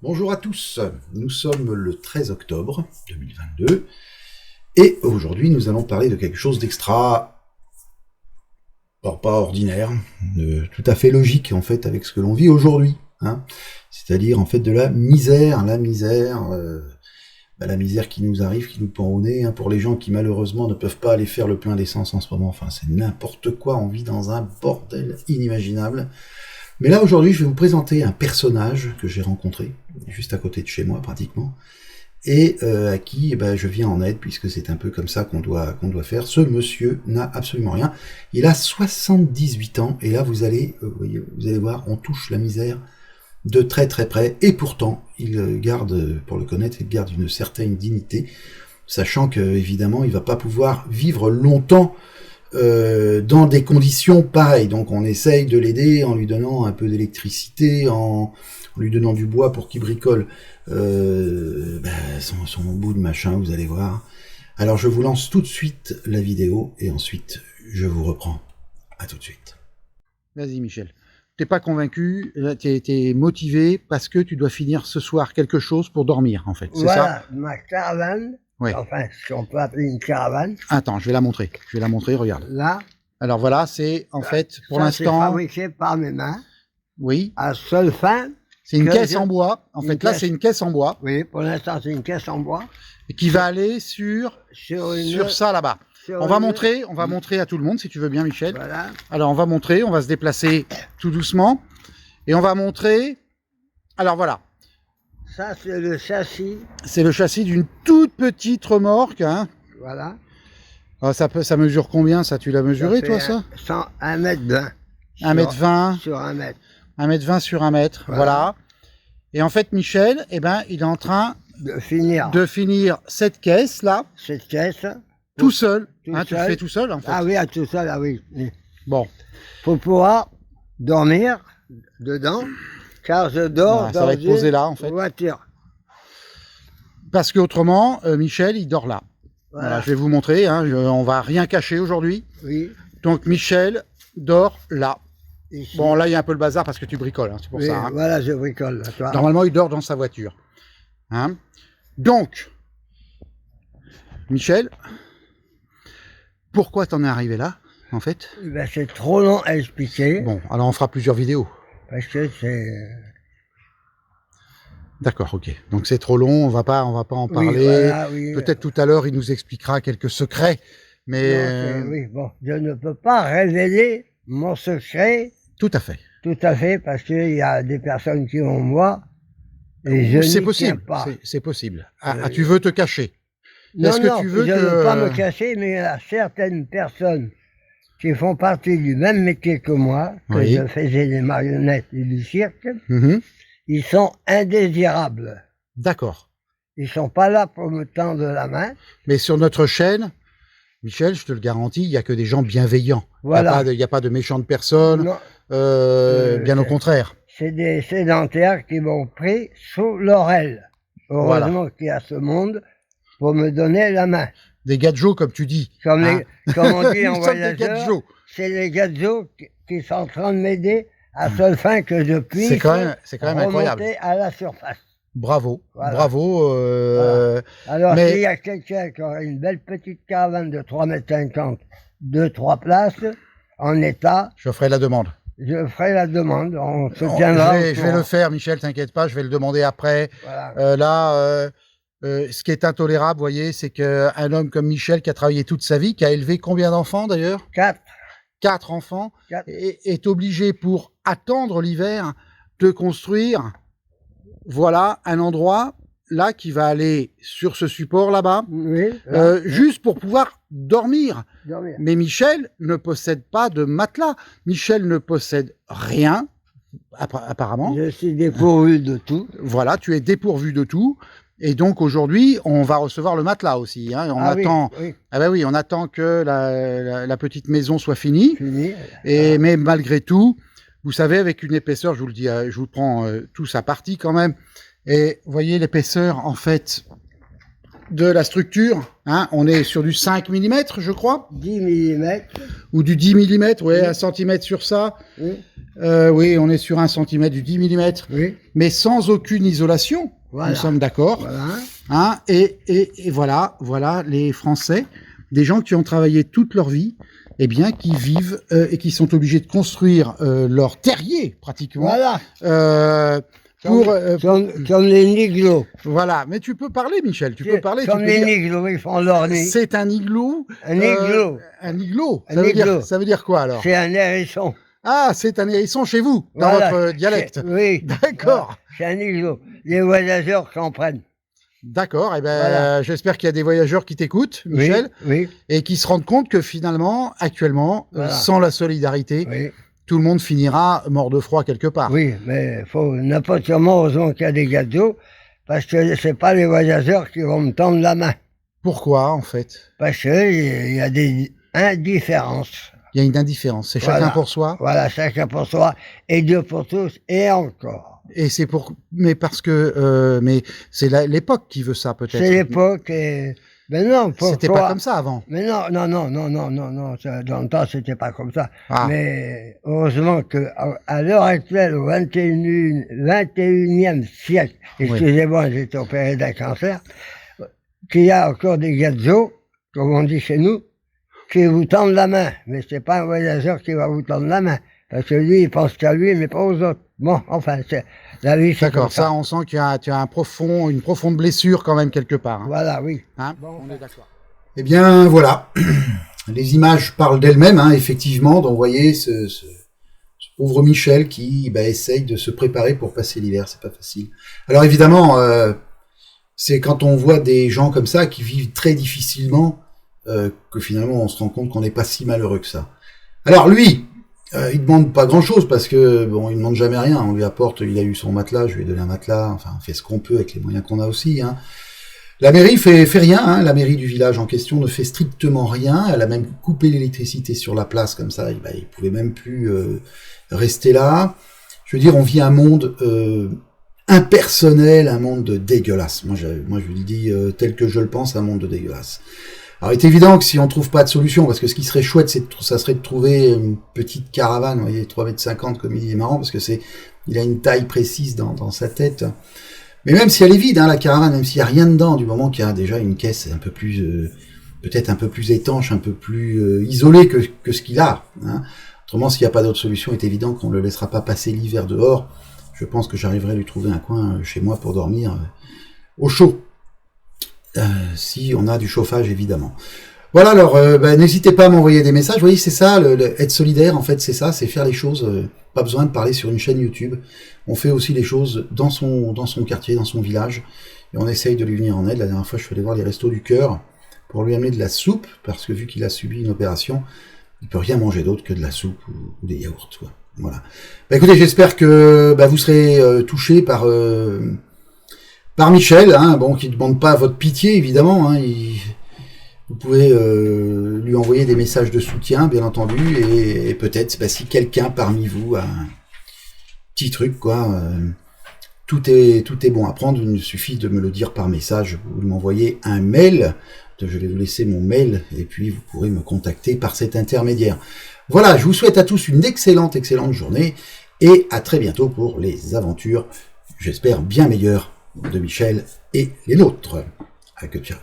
Bonjour à tous, nous sommes le 13 octobre 2022 et aujourd'hui nous allons parler de quelque chose d'extra, pas ordinaire, de tout à fait logique en fait avec ce que l'on vit aujourd'hui, hein. C'est-à-dire en fait de la misère qui nous arrive, qui nous pend au nez, hein, pour les gens qui malheureusement ne peuvent pas aller faire le plein d'essence en ce moment, enfin c'est n'importe quoi, on vit dans un bordel inimaginable. Mais là, aujourd'hui, je vais vous présenter un personnage que j'ai rencontré, juste à côté de chez moi, pratiquement, et à qui je viens en aide, puisque c'est un peu comme ça qu'on doit faire. Ce monsieur n'a absolument rien. Il a 78 ans, et là, vous allez voir, on touche la misère de très très près, et pourtant, il garde, pour le connaître, il garde une certaine dignité, sachant que, évidemment, il va pas pouvoir vivre longtemps dans des conditions pareilles. Donc on essaye de l'aider en lui donnant un peu d'électricité, en lui donnant du bois pour qu'il bricole son bout de machin, vous allez voir. Alors je vous lance tout de suite la vidéo et ensuite je vous reprends. À tout de suite. Vas-y Michel. T'es pas convaincu, t'es motivé parce que tu dois finir ce soir quelque chose pour dormir en fait, c'est ça? Ma caravane. Oui. Enfin, ce qu'on peut appeler une caravane. Attends, je vais la montrer, regarde. Là. Alors voilà, c'est en fait, pour l'instant... C'est fabriqué par mes mains. Oui. À seule fin. C'est une caisse en bois. En fait, là, c'est une caisse en bois. Oui, pour l'instant, c'est une caisse en bois. Et qui va aller sur ça là-bas. On va montrer à tout le monde, si tu veux bien, Michel. Voilà. Alors, on va montrer, on va se déplacer tout doucement. Et on va montrer... Alors, voilà. Ça, c'est le châssis. C'est le châssis d'une toute petite remorque. Hein. Voilà. Alors, ça mesure combien, ça? Tu l'as mesuré, toi, ça? 1 mètre 20. 1 mètre 20. Sur 1 mètre. 1 mètre 20 sur 1 mètre. Voilà. Et en fait, Michel, il est en train de finir cette caisse-là. Cette caisse. Tout seul. Tu le fais tout seul, en fait. Ah oui, tout seul, ah oui. Bon. Pour pouvoir dormir dedans. Car je dors ça va être posé là, en fait. Voiture. Parce qu'autrement, Michel, il dort là. Voilà, je vais vous montrer, hein, on va rien cacher aujourd'hui. Oui. Donc, Michel dort là. Ici. Bon, là, il y a un peu le bazar parce que tu bricoles, hein, c'est pour ça. Hein. Voilà, je bricole. Toi. Normalement, il dort dans sa voiture. Hein. Donc, Michel, pourquoi t'en es arrivé là, en fait? C'est trop long à expliquer. Bon, alors on fera plusieurs vidéos. Parce que c'est... D'accord, ok. Donc c'est trop long, on va pas en parler. Voilà, peut-être tout à l'heure, il nous expliquera quelques secrets, mais... Non, oui, bon, je ne peux pas révéler mon secret. Tout à fait. Tout à fait, parce qu'il y a des personnes qui vont me voir, et je c'est n'y possible, tiens pas. C'est possible. Tu veux te cacher? Non, je ne veux pas me cacher, mais il y a certaines personnes qui font partie du même métier que moi, que je faisais des marionnettes et du cirque, ils sont indésirables. D'accord. Ils sont pas là pour me tendre la main. Mais sur notre chaîne, Michel, je te le garantis, il n'y a que des gens bienveillants. Voilà. Il n'y a pas de méchantes personnes, bien au contraire. C'est des sédentaires qui m'ont pris sous l'oreille. Heureusement qu'il y a ce monde pour me donner la main. Des gadgets, comme tu dis. Comme on dit en voyageur, c'est les gadgets qui sont en train de m'aider à seule fin que je puisse c'est quand même incroyable. À la surface. Bravo, voilà. Bravo. Voilà. Alors, s'il y a quelqu'un qui aurait une belle petite caravane de 3,50 m, 2-3 places, en état... Je ferai la demande. Je ferai la demande, on se tiendra. Je vais le faire, Michel, t'inquiète pas, je vais le demander après. Voilà. Ce qui est intolérable, vous voyez, c'est qu'un homme comme Michel, qui a travaillé toute sa vie, qui a élevé combien d'enfants d'ailleurs? 4. 4 enfants, est obligé, pour attendre l'hiver, de construire, voilà, un endroit là qui va aller sur ce support là-bas, juste pour pouvoir dormir. Mais Michel ne possède pas de matelas. Michel ne possède rien, apparemment. Je suis dépourvu de tout. Voilà, tu es dépourvu de tout. Et donc aujourd'hui, on va recevoir le matelas aussi. Hein. On attend. Ah ben oui, on attend que la petite maison soit finie. Mais malgré tout, vous savez, avec une épaisseur, je vous le dis, je vous prends tous à partie quand même. Et vous voyez l'épaisseur, en fait, de la structure, hein, on est sur du 5 mm, je crois. 10 mm. Ou du 10 mm, ouais, 1 cm sur ça. Oui. Oui, on est sur 1 cm, du 10 mm. Oui. Mais sans aucune isolation. Voilà. Nous sommes d'accord. Voilà. Hein, et voilà les Français, des gens qui ont travaillé toute leur vie, eh bien, qui vivent et qui sont obligés de construire leur terrier, pratiquement. Voilà. Comme les niglots. Voilà, mais tu peux parler, Michel, tu peux parler. Comme les niglots, ils font leur nid. C'est un igloo. Un igloo. Un igloo. Ça veut dire quoi alors? C'est un hérisson. Ah, c'est un hérisson chez vous, dans votre dialecte. Oui. D'accord. C'est un igloo. Les voyageurs comprennent. D'accord, eh ben, j'espère qu'il y a des voyageurs qui t'écoutent, Michel, oui. Et qui se rendent compte que finalement, actuellement, sans la solidarité, tout le monde finira mort de froid quelque part. Oui, mais n'a pas seulement heureusement qu'il y a des gâteaux, parce que c'est pas les voyageurs qui vont me tendre la main. Pourquoi, en fait? Parce qu'il y a des indifférences. Il y a une indifférence, c'est chacun pour soi. Voilà, chacun pour soi, et Dieu pour tous, et encore. Et c'est mais parce que, mais c'est l'époque qui veut ça, peut-être. C'est l'époque, et... Mais non, c'était pas comme ça avant. Mais non, dans le temps, c'était pas comme ça. Ah. Mais heureusement que, à l'heure actuelle, au 21e siècle, excusez-moi, j'ai été opéré d'un cancer, qu'il y a encore des gazos, comme on dit chez nous, qui vous tendent la main. Mais c'est pas un voyageur qui va vous tendre la main. Parce que lui, il pense qu'à lui, mais pas aux autres. Bon, enfin, la vie, c'est d'accord, ça, on sent qu'il y a une profonde blessure quand même quelque part. Hein. Voilà, oui. Hein, bon, on est d'accord. Eh bien, voilà. Les images parlent d'elles-mêmes, hein, effectivement. Donc, vous voyez, ce pauvre Michel qui essaye de se préparer pour passer l'hiver. C'est pas facile. Alors, évidemment, c'est quand on voit des gens comme ça qui vivent très difficilement que finalement, on se rend compte qu'on n'est pas si malheureux que ça. Alors, lui... il demande pas grand chose parce que bon, il demande jamais rien. On lui apporte, il a eu son matelas, je lui ai donné un matelas. Enfin, on fait ce qu'on peut avec les moyens qu'on a aussi. Hein. La mairie fait rien. Hein. La mairie du village en question ne fait strictement rien. Elle a même coupé l'électricité sur la place comme ça. Il pouvait même plus rester là. Je veux dire, on vit un monde impersonnel, un monde dégueulasse. Moi, je vous le dis tel que je le pense, un monde dégueulasse. Alors, il est évident que si on trouve pas de solution, parce que ce qui serait chouette, ça serait de trouver une petite caravane, vous voyez, 3,50 m comme il est marrant, parce que il a une taille précise dans sa tête. Mais même si elle est vide, hein, la caravane, même s'il y a rien dedans, du moment qu'il y a déjà une caisse un peu plus, peut-être un peu plus étanche, un peu plus isolée que ce qu'il a, hein. Autrement, s'il n'y a pas d'autre solution, il est évident qu'on ne le laissera pas passer l'hiver dehors. Je pense que j'arriverai à lui trouver un coin chez moi pour dormir au chaud. Si on a du chauffage, évidemment. Voilà, alors n'hésitez pas à m'envoyer des messages. Vous voyez, c'est ça, être solidaire, en fait, c'est ça, c'est faire les choses. Pas besoin de parler sur une chaîne YouTube. On fait aussi les choses dans son quartier, dans son village, et on essaye de lui venir en aide. La dernière fois, je suis allé voir les Restos du Cœur pour lui amener de la soupe, parce que vu qu'il a subi une opération, il peut rien manger d'autre que de la soupe ou des yaourts, quoi. Voilà. Écoutez, j'espère que vous serez touchés par Michel, hein, bon, qui ne demande pas votre pitié, évidemment, hein, vous pouvez lui envoyer des messages de soutien, bien entendu, et peut-être, si quelqu'un parmi vous a un petit truc, quoi, tout est bon à prendre, il suffit de me le dire par message, vous m'envoyez un mail, je vais vous laisser mon mail, et puis vous pourrez me contacter par cet intermédiaire. Voilà, je vous souhaite à tous une excellente journée, et à très bientôt pour les aventures, j'espère bien meilleures, de Michel et les nôtres. À que ciao.